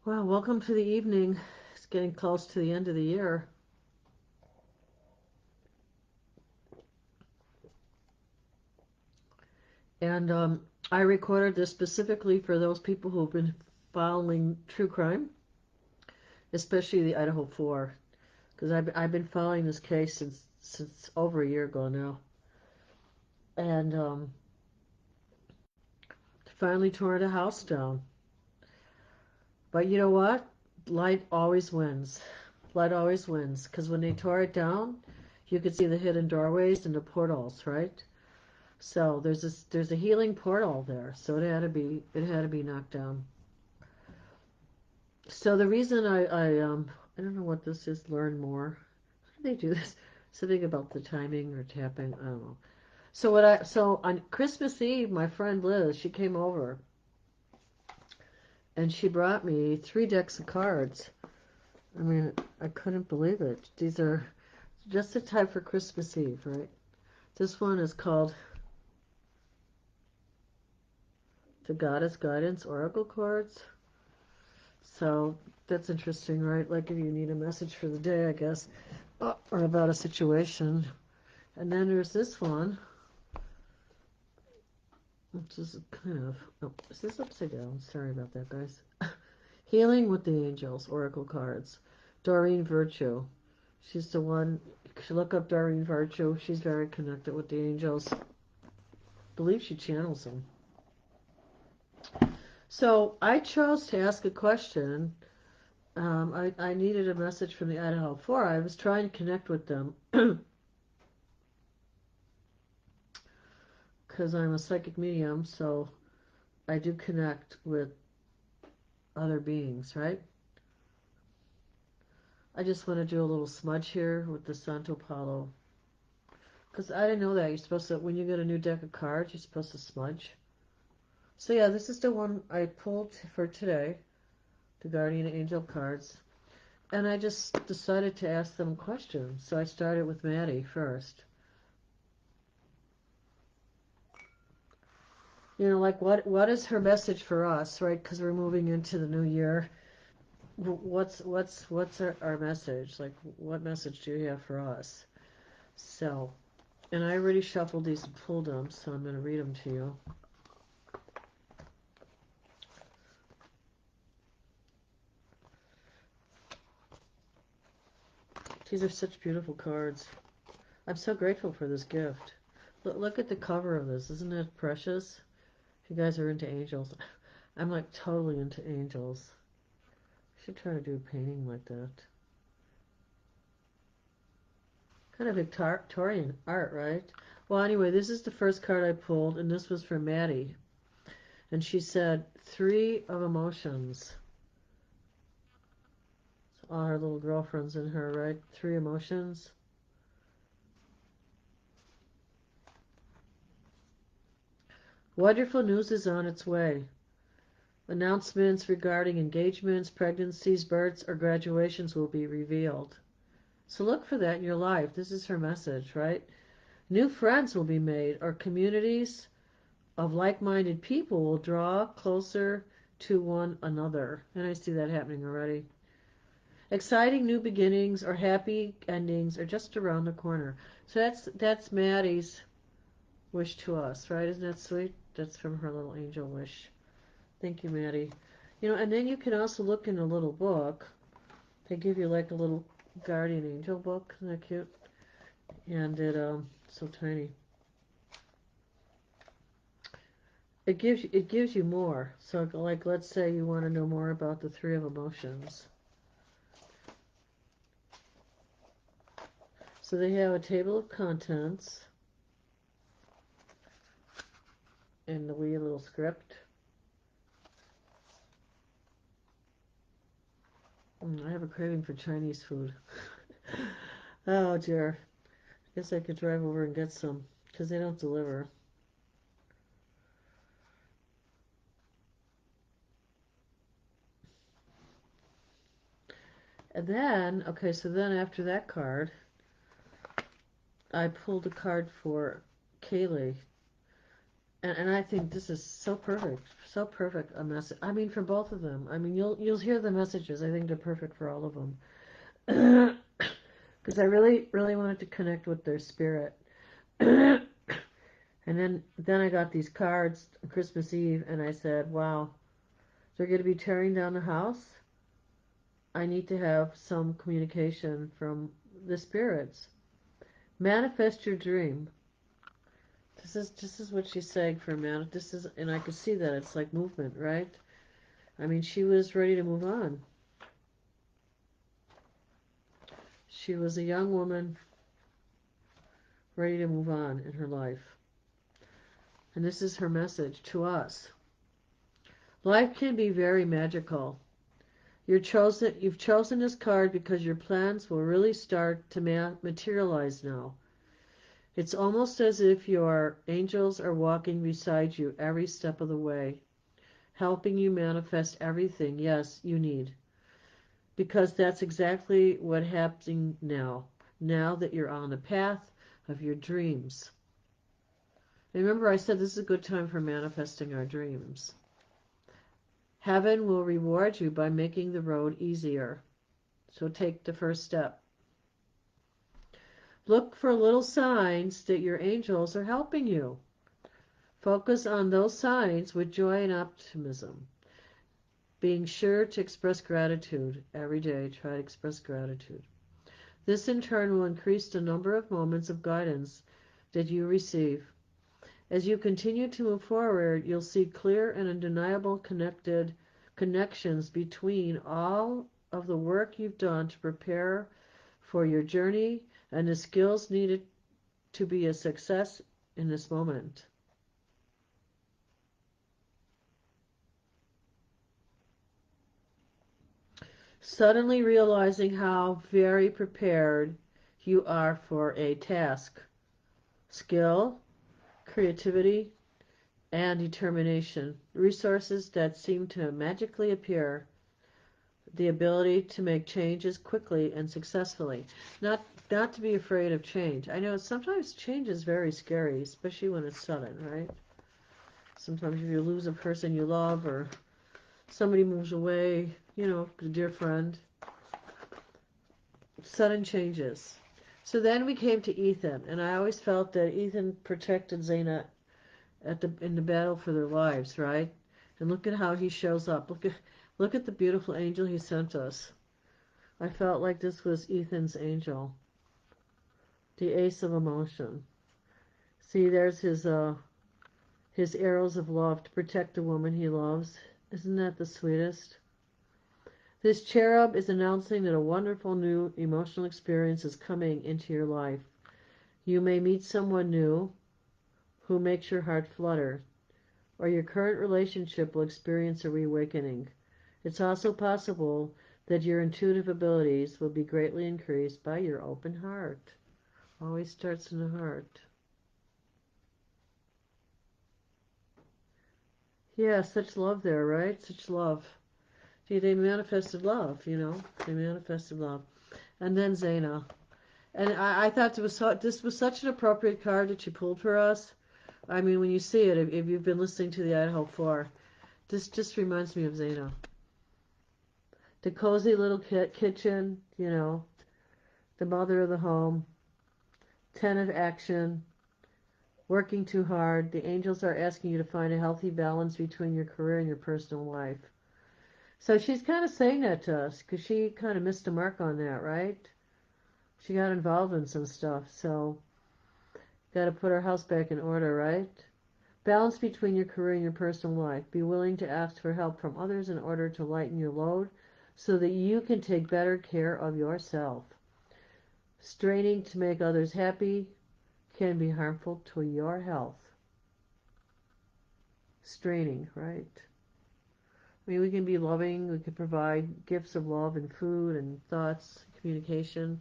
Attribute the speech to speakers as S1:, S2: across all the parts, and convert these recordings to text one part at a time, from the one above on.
S1: Well, welcome to the evening. It's getting close to the end of the year. And I recorded this specifically for those people who've been following true crime, especially the Idaho Four, because I've been following this case since over a year ago now. And finally tore the house down. But you know what? Light always wins. Light always wins. Because when they tore it down, you could see the hidden doorways and the portals, right? So there's a healing portal there. So it had to be knocked down. So the reason I don't know what this is. Learn more. How do they do this? Something about the timing or tapping. I don't know. So on Christmas Eve, my friend Liz, she came over and she brought me 3 decks of cards. I mean, I couldn't believe it. These are just in time for Christmas Eve, right? This one is called the Goddess Guidance Oracle cards. So that's interesting, right? Like if you need a message for the day, I guess, or about a situation. And then there's this one, which is kind of, oh, is this upside down? Sorry about that, guys. Healing with the Angels, Oracle cards. Doreen Virtue. She's the one, you should look up Doreen Virtue. She's very connected with the angels. I believe she channels them. So I chose to ask a question. I needed a message from the Idaho Four. I was trying to connect with them because I'm a psychic medium, so I do connect with other beings, right? I just want to do a little smudge here with the Santo Palo. Because I didn't know that. You're supposed to, when you get a new deck of cards, you're supposed to smudge. So yeah, this is the one I pulled for today, the Guardian Angel cards. And I just decided to ask them questions. So I started with Maddie first. Like what is her message for us, right? Because we're moving into the new year. What's our message? Like, what message do you have for us? So, and I already shuffled these and pulled them, so I'm going to read them to you. These are such beautiful cards. I'm so grateful for this gift. Look at the cover of this. Isn't it precious? If you guys are into angels, I'm like totally into angels. I should try to do a painting like that. Kind of Victorian art, right? Well, anyway, this is the first card I pulled, and this was for Maddie. And she said, three of emotions. So all her little girlfriends in her, right? Three emotions. Wonderful news is on its way. Announcements regarding engagements, pregnancies, births, or graduations will be revealed. So look for that in your life. This is her message, right? New friends will be made, or communities of like-minded people will draw closer to one another. And I see that happening already. Exciting new beginnings or happy endings are just around the corner. So that's Maddie's wish to us, right? Isn't that sweet? That's from her little angel wish. Thank you, Maddie. And then you can also look in a little book. They give you like a little guardian angel book. Isn't that cute? And so tiny. It gives you more. So like let's say you want to know more about the three of emotions. So they have a table of contents and the wee little script. I have a craving for Chinese food. Oh dear. I guess I could drive over and get some because they don't deliver. And then, okay, so then after that card, I pulled a card for Kaylee. And I think this is so perfect a message. I mean, for both of them. I mean, you'll hear the messages. I think they're perfect for all of them. Because I really wanted to connect with their spirit. And then I got these cards on Christmas Eve, and I said, "Wow, they're going to be tearing down the house. I need to have some communication from the spirits. Manifest your dream." This is what she's saying for a man. This is, and I could see that it's like movement, right? I mean, she was ready to move on. She was a young woman ready to move on in her life. And this is her message to us. Life can be very magical. You've chosen this card because your plans will really start to materialize now. It's almost as if your angels are walking beside you every step of the way, helping you manifest everything, yes, you need. Because that's exactly what's happening now. Now that you're on the path of your dreams. Remember, I said this is a good time for manifesting our dreams. Heaven will reward you by making the road easier. So take the first step. Look for little signs that your angels are helping you. Focus on those signs with joy and optimism. Being sure to express gratitude every day. Try to express gratitude. This in turn will increase the number of moments of guidance that you receive. As you continue to move forward, you'll see clear and undeniable connections between all of the work you've done to prepare for your journey and the skills needed to be a success in this moment. Suddenly realizing how very prepared you are for a task. Skill, creativity, and determination. Resources that seem to magically appear. The ability to make changes quickly and successfully. Not not to be afraid of change. I know sometimes change is very scary, especially when it's sudden, right? Sometimes if you lose a person you love or somebody moves away, a dear friend, sudden changes. So then we came to Ethan, and I always felt that Ethan protected Zaina in the battle for their lives, right? And look at how he shows up. Look at the beautiful angel he sent us. I felt like this was Ethan's angel, the ace of emotion. See, there's his arrows of love to protect the woman he loves. Isn't that the sweetest? This cherub is announcing that a wonderful new emotional experience is coming into your life. You may meet someone new who makes your heart flutter, or your current relationship will experience a reawakening. It's also possible that your intuitive abilities will be greatly increased by your open heart. Always starts in the heart. Yeah, such love there, right? Such love. See, they manifested love. They manifested love. And then Zaina. And I thought this was such an appropriate card that you pulled for us. I mean, when you see it, if you've been listening to the Idaho Four, this just reminds me of Zaina. The cozy little kitchen, the mother of the home, 10 of action, working too hard. The angels are asking you to find a healthy balance between your career and your personal life. So she's kind of saying that to us because she kind of missed a mark on that, right? She got involved in some stuff, so got to put her house back in order, right? Balance between your career and your personal life. Be willing to ask for help from others in order to lighten your load so that you can take better care of yourself. Straining to make others happy can be harmful to your health. Straining, right? I mean, we can be loving, we can provide gifts of love and food and thoughts, communication.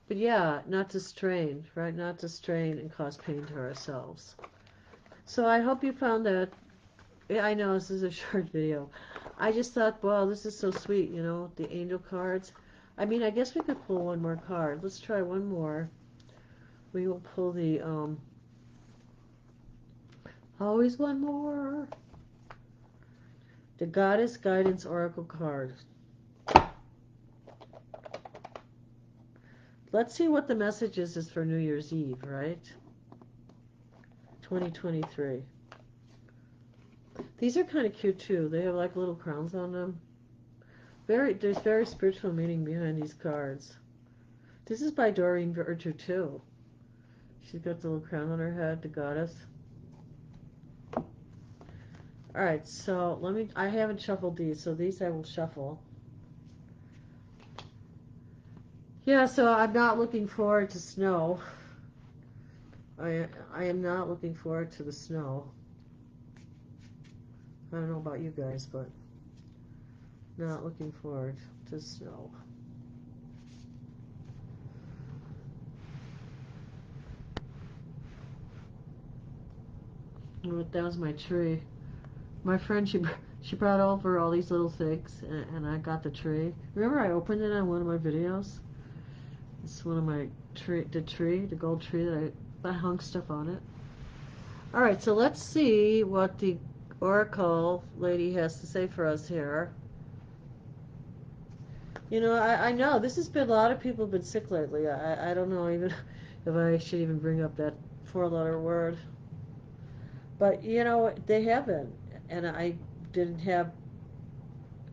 S1: But yeah, not to strain, right? Not to strain and cause pain to ourselves. So I hope you found that. Yeah, I know this is a short video. I just thought, wow, this is so sweet, the angel cards. I mean, I guess we could pull one more card. Let's try one more. We will pull the Always one more. The Goddess Guidance Oracle card. Let's see what the message is for New Year's Eve, right? 2023. These are kind of cute too. They have like little crowns on them. There's very spiritual meaning behind these cards. This is by Doreen Virtue too. She's got the little crown on her head, the goddess. Alright, so I haven't shuffled these, so these I will shuffle. Yeah, so I'm not looking forward to snow. I am not looking forward to the snow. I don't know about you guys, but not looking forward to snow. That was my tree. My friend, she brought over all these little things, and I got the tree. Remember I opened it on one of my videos? It's one of my the gold tree that I hung stuff on it. Alright, so let's see what the Oracle lady has to say for us here. You know, I know this has been, a lot of people have been sick lately. I don't know even if I should even bring up that 4-letter word. But, you know, they have been. And I didn't have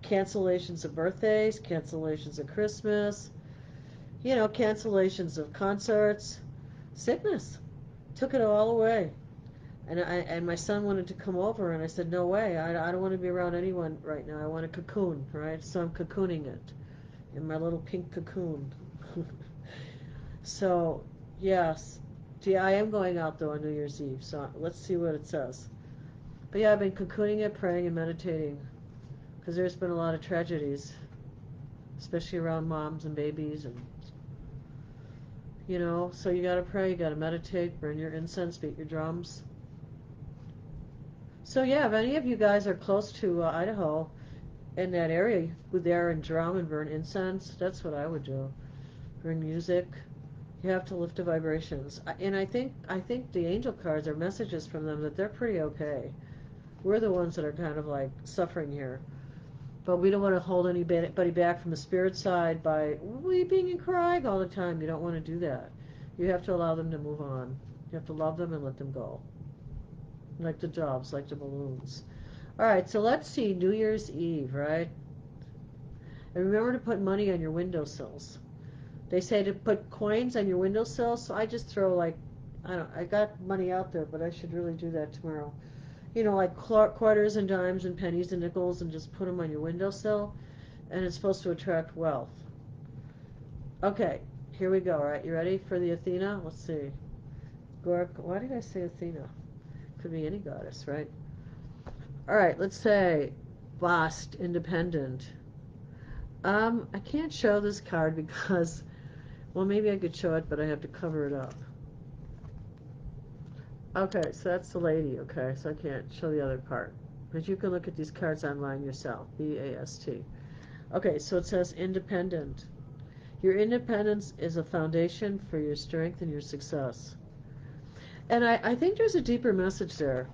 S1: cancellations of birthdays, cancellations of Christmas, you know, cancellations of concerts, sickness. Took it all away. And my son wanted to come over, and I said, no way. I don't want to be around anyone right now. I want to cocoon, right? So I'm cocooning it in my little pink cocoon. So, yes. Yeah, I am going out, though, on New Year's Eve. So let's see what it says. But yeah, I've been cocooning it, praying, and meditating. Because there's been a lot of tragedies. Especially around moms and babies. And, you know, so you got to pray, you got to meditate, burn your incense, beat your drums. So yeah, if any of you guys are close to Idaho, in that area, you go there and drum and burn incense. That's what I would do. Bring music. You have to lift the vibrations. And I think the angel cards are messages from them that they're pretty okay. We're the ones that are kind of like suffering here. But we don't want to hold anybody back from the spirit side by weeping and crying all the time. You don't want to do that. You have to allow them to move on. You have to love them and let them go. Like the jobs, like the balloons. Alright, so let's see, New Year's Eve, right? And remember to put money on your windowsills. They say to put coins on your windowsills, so I just throw like, I got money out there, but I should really do that tomorrow. You know, like quarters and dimes and pennies and nickels, and just put them on your windowsill, and it's supposed to attract wealth. Okay, here we go, alright? You ready for the Athena? Let's see. Why did I say Athena? Could be any goddess, right? Alright, let's say Bast, independent. I can't show this card because, well, maybe I could show it, but I have to cover it up. Okay, so that's the lady, okay, so I can't show the other part. But you can look at these cards online yourself, B-A-S-T. Okay, so it says independent. Your independence is a foundation for your strength and your success. And I think there's a deeper message there.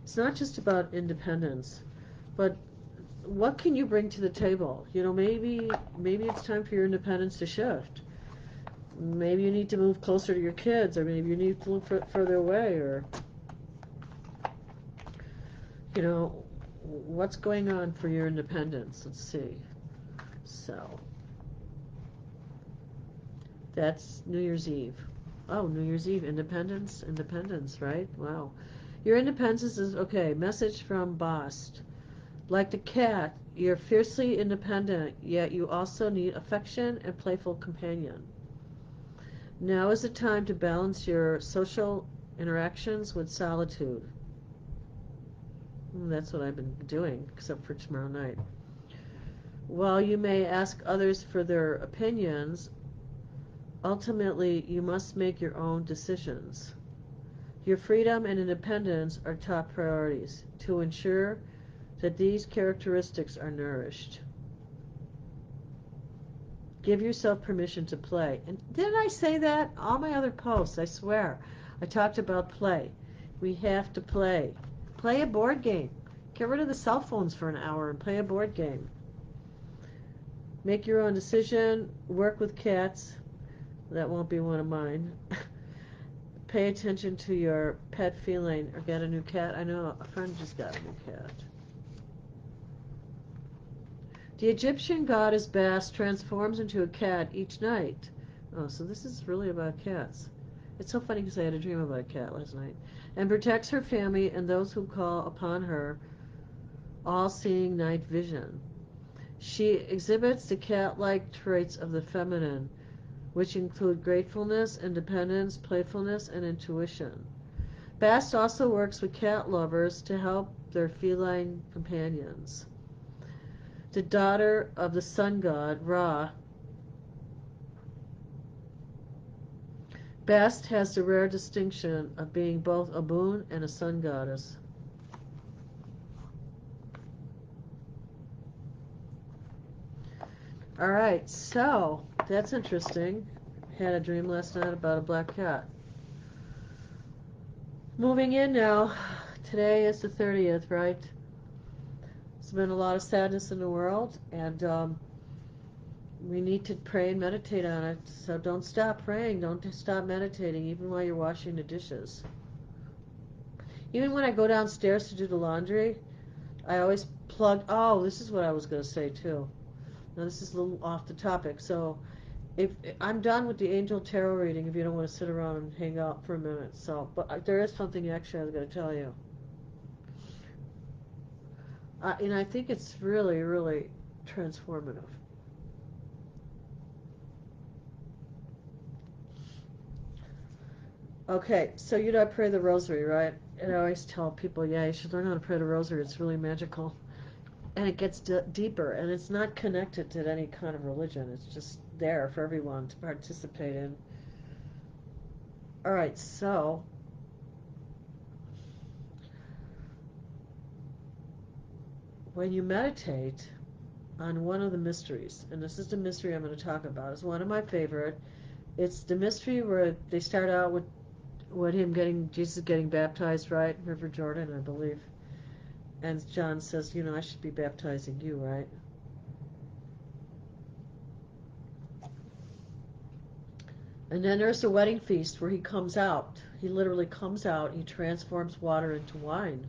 S1: It's not just about independence, but what can you bring to the table? You know, maybe it's time for your independence to shift. Maybe you need to move closer to your kids, or maybe you need to look further away, or, you know, what's going on for your independence? Let's see. So, that's New Year's Eve. Oh, New Year's Eve, independence, right? Wow. Your independence is, okay, message from Bast. Like the cat, you're fiercely independent, yet you also need affection and playful companion. Now is the time to balance your social interactions with solitude. That's what I've been doing, except for tomorrow night. While you may ask others for their opinions, ultimately you must make your own decisions. Your freedom and independence are top priorities to ensure that these characteristics are nourished. Give yourself permission to play. And didn't I say that? All my other posts, I swear. I talked about play. We have to play. Play a board game. Get rid of the cell phones for an hour and play a board game. Make your own decision. Work with cats. That won't be one of mine. Pay attention to your pet feeling or get a new cat. I know a friend just got a new cat. The Egyptian goddess Bast transforms into a cat each night. Oh, so this is really about cats. It's so funny because I had a dream about a cat last night. And protects her family and those who call upon her, all-seeing night vision. She exhibits the cat-like traits of the feminine, which include gratefulness, independence, playfulness, and intuition. Bast also works with cat lovers to help their feline companions. The daughter of the sun god, Ra, Bast has the rare distinction of being both a moon and a sun goddess. Alright, so that's interesting. Had a dream last night about a black cat. Moving in now. Today is the 30th, right? There's been a lot of sadness in the world, and we need to pray and meditate on it. So don't stop praying. Don't stop meditating, even while you're washing the dishes. Even when I go downstairs to do the laundry, I always plug. Oh, this is what I was going to say too. Now this is a little off the topic. So if I'm done with the angel tarot reading, if you don't want to sit around and hang out for a minute. So, but there is something actually I was going to tell you. And I think it's really, really transformative. Okay, so I pray the rosary, right? And I always tell people, yeah, you should learn how to pray the rosary. It's really magical. And it gets deeper, and it's not connected to any kind of religion. It's just there for everyone to participate in. All right, so when you meditate on one of the mysteries, and this is the mystery I'm going to talk about, it's one of my favorite. It's the mystery where they start out with Jesus getting baptized, right? River Jordan, I believe. And John says, I should be baptizing you, right? And then there's the wedding feast where he comes out. He literally comes out. He transforms water into wine.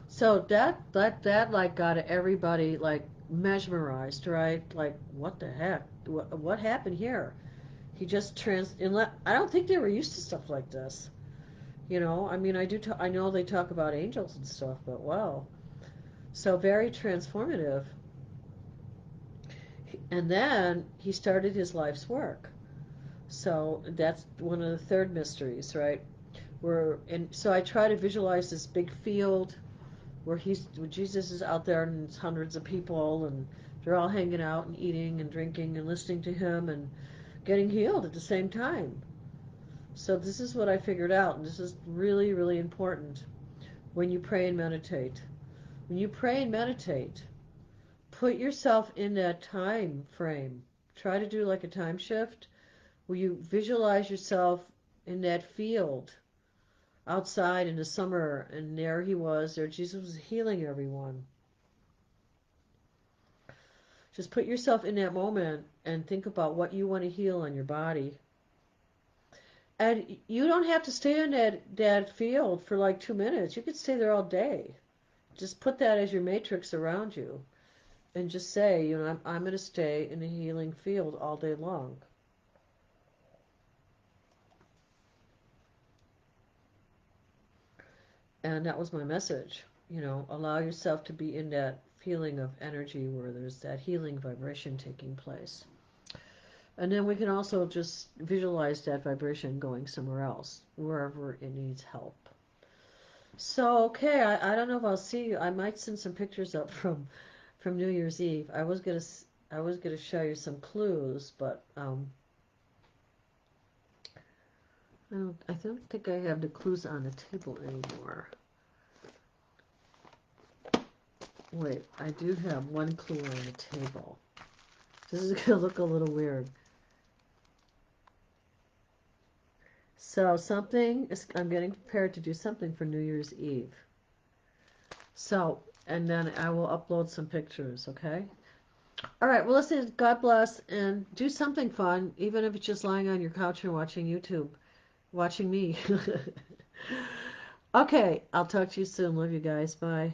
S1: So that like got everybody like mesmerized, right? Like what the heck? What happened here? He just I don't think they were used to stuff like this. I mean, I know they talk about angels and stuff, but wow. So very transformative. And then he started his life's work. So that's one of the third mysteries, right? And so I try to visualize this big field where Jesus is out there and it's hundreds of people and they're all hanging out and eating and drinking and listening to him and getting healed at the same time. So this is what I figured out, and this is really, really important when you pray and meditate. When you pray and meditate, put yourself in that time frame. Try to do like a time shift where you visualize yourself in that field outside in the summer, and there Jesus was healing everyone. Just put yourself in that moment and think about what you want to heal on your body. And you don't have to stay in that field for like 2 minutes. You could stay there all day. Just put that as your matrix around you. And just say, I'm going to stay in the healing field all day long. And that was my message. Allow yourself to be in that feeling of energy where there's that healing vibration taking place. And then we can also just visualize that vibration going somewhere else, wherever it needs help. So, okay, I don't know if I'll see you. I might send some pictures up from New Year's Eve. I was gonna show you some clues, but I don't think I have the clues on the table anymore. Wait, I do have one clue on the table. This is gonna look a little weird. So something is, I'm getting prepared to do something for New Year's Eve. So, and then I will upload some pictures, okay? All right, well, listen, God bless, and do something fun, even if it's just lying on your couch and watching YouTube, watching me. Okay, I'll talk to you soon. Love you guys. Bye.